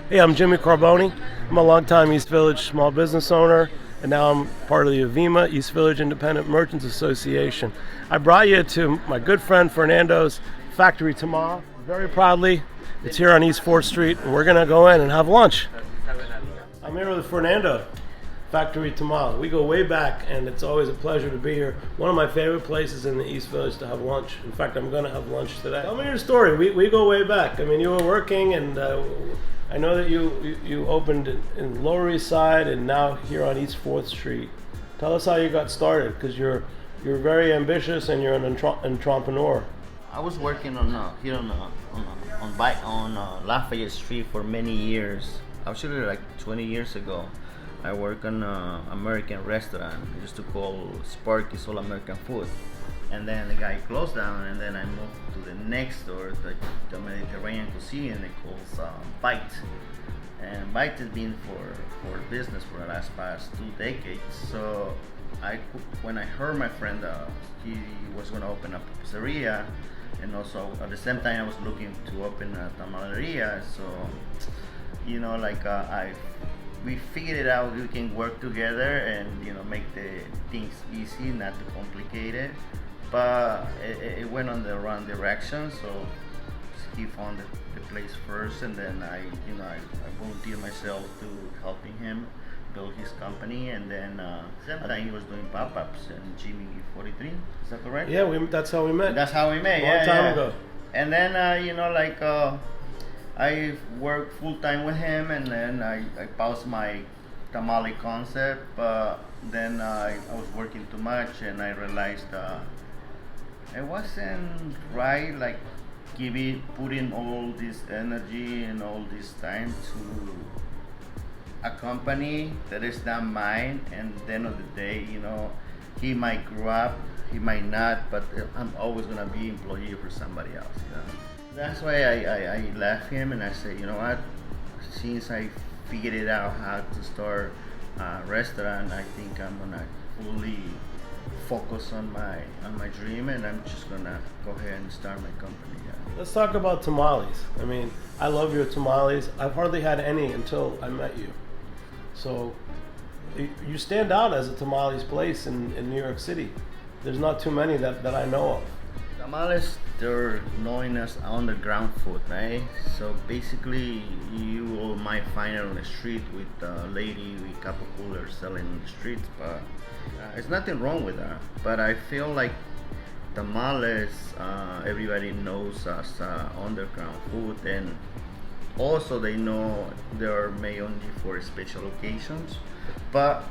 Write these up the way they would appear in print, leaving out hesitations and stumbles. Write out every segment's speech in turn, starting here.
Hey, I'm Jimmy Carbone. I'm a longtime East Village small business owner, and now I'm part of the AVIMA, East Village Independent Merchants Association. I brought you to my good friend Fernando's Factory Tamal. Very proudly, it's here on East 4th Street, and we're going to go in and have lunch. I'm here with Fernando, Factory Tamal. We go way back, and it's always a pleasure to be here. One of my favorite places in the East Village to have lunch. In fact, I'm going to have lunch today. Tell me your story. We go way back. I mean, you were working, and I know that you opened in Lower East Side and now here on East 4th Street. Tell us how you got started, because you're very ambitious and you're an entrepreneur. I was working on here on Lafayette Street for many years. Actually, like 20 years ago, I worked on an American restaurant. I used to call Sparky's All American Food, and then the guy closed down, and then I moved to the next door, the Mediterranean cuisine, and it calls Bite. And Bite has been for business for the past 2 decades. So when I heard my friend he was going to open up a pizzeria, and also at the same time I was looking to open a tamaleria. So we figured it out. We can work together and make the things easy, not too complicated. But it went on the wrong direction. So he found the place first, and then I volunteered myself to helping him build his company. And then same time he was doing pop-ups in Jimmy 43. Is that correct? Yeah, that's how we met. That's how we met. Long time ago. And then I worked full time with him, and then I paused my tamale concept. But then I was working too much, and I realized it wasn't right. Like putting all this energy and all this time to a company that is not mine. And at the end of the day, he might grow up, he might not, but I'm always gonna be employee for somebody else. That's why I left him, and I said, you know what? Since I figured it out how to start a restaurant, I think I'm gonna fully focus on my dream, and I'm just gonna go ahead and start my company. Let's talk about tamales. I mean, I love your tamales. I've hardly had any until I met you. So you stand out as a tamales place in New York City. There's not too many that I know of. Tamales, they're known as underground food, right? So basically, you might find it on the street with a lady with couple coolers selling on the streets, but there's nothing wrong with that. But I feel like tamales, everybody knows as underground food, and also they know they are made only for special occasions. But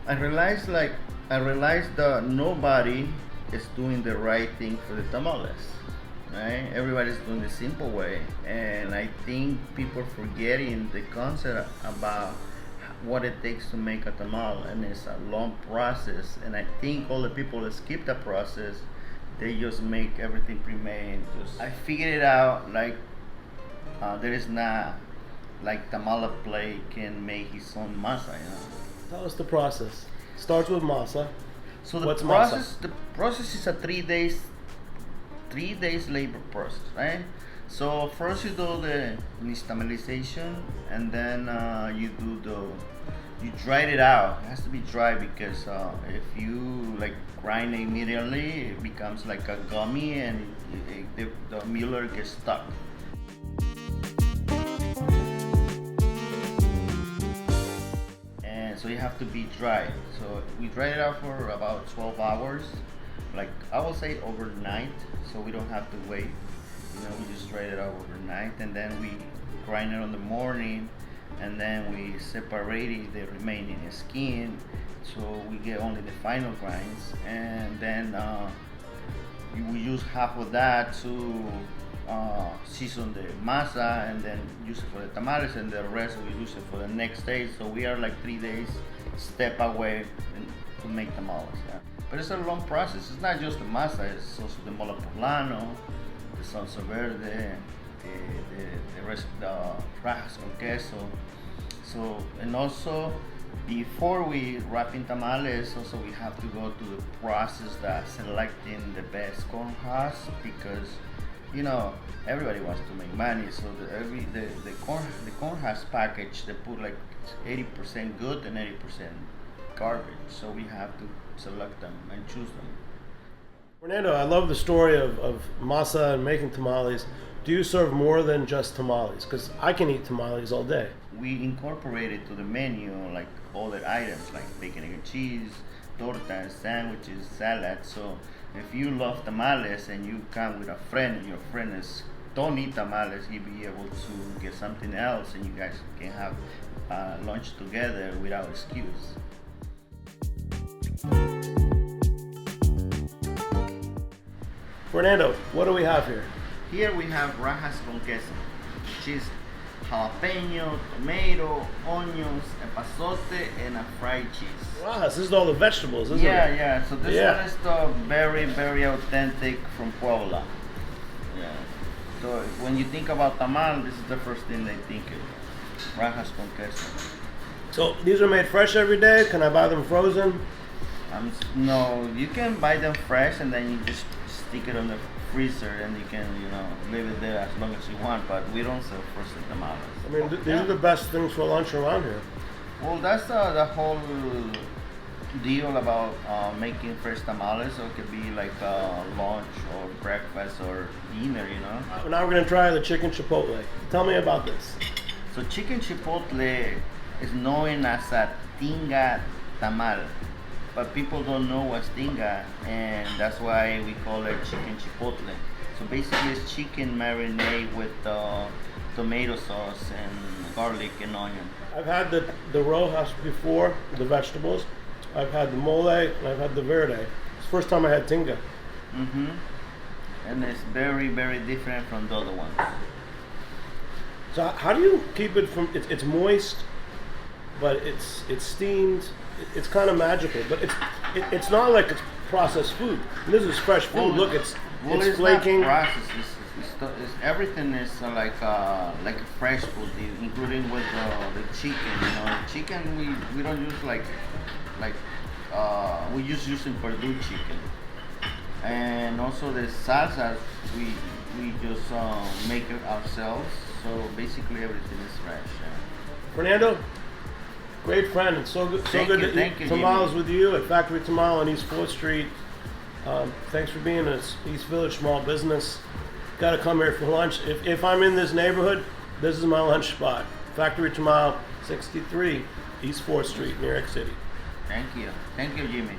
I realized that nobody is doing the right thing for the tamales, right? Everybody's doing the simple way, and I think people forgetting the concept about what it takes to make a tamal, and it's a long process. And I think all the people that skip the process, they just make everything pre-made. I figured it out, like there is not like tamale play can make his own masa. Tell us the process. Starts with masa. So What's masa? the process is a 3 days labor process, right? So first you do the nixtamalization, and then you dry it out. It has to be dry, because if you grind it immediately, it becomes like a gummy, and the mueller gets stuck. And so you have to be dry. So we dry it out for about 12 hours. Like I will say overnight, so we don't have to wait. We just dry it out overnight, and then we grind it on the morning, and then we separate the remaining skin, so we get only the final grinds. And then we use half of that to season the masa, and then use it for the tamales, and the rest we use it for the next day. So we are like 3 days step away to make tamales. But it's a long process. It's not just the masa, it's also the mole poblano, the salsa verde, the rest, the rajas con queso. So, and also before we wrap in tamales, also we have to go to the process that selecting the best corn husks, because you know, everybody wants to make money, so the corn has package. They put like 80% good and 80% garbage. So we have to select them and choose them. Fernando, I love the story of masa and making tamales. Do you serve more than just tamales? Because I can eat tamales all day. We incorporated to the menu like other items like bacon and cheese, tortas, sandwiches, salads. So if you love tamales and you come with a friend and your friend don't eat tamales, he'll be able to get something else and you guys can have lunch together without excuse. Fernando, what do we have here? Here we have rajas con queso, which is jalapeno, tomato, onions, epazote, and a fried cheese. Wow, this is all the vegetables, isn't it? Yeah. So this one is the very, very authentic from Puebla. Yeah. So when you think about tamal, this is the first thing they think of. Rajas con queso. So these are made fresh every day. Can I buy them frozen? No, you can buy them fresh and then you just stick it on the freezer and you can, leave it there as long as you want. But we don't sell frozen tamales. I mean, these are the best things for lunch around here. Well, that's the whole deal about making fresh tamales. So it could be like lunch or breakfast or dinner, Now we're going to try the chicken chipotle. Tell me about this. So chicken chipotle is known as a tinga tamal, but people don't know what's tinga, and that's why we call it chicken chipotle. So basically it's chicken marinade with tomato sauce and garlic and onion. I've had the rojas before, the vegetables. I've had the mole and I've had the verde. It's the first time I had tinga. And it's very, very different from the other ones. So how do you keep it from? It's moist, but it's steamed. It's kind of magical, but it's not like it's processed food. This is fresh food. Well, Look, it's Not flaking. processed. Everything is like fresh food, including with the chicken. Chicken we don't use like we just using Purdue chicken, and also the salsas we just make it ourselves. So basically everything is fresh. Fernando, great friend. It's so good to eat tamales with you at Factory Tamal on East 4th Street. Thanks for being an East Village small business. Got to come here for lunch. If I'm in this neighborhood, this is my lunch spot. Factory Tamal, 63 East 4th Street, New York City. Thank you, Jimmy.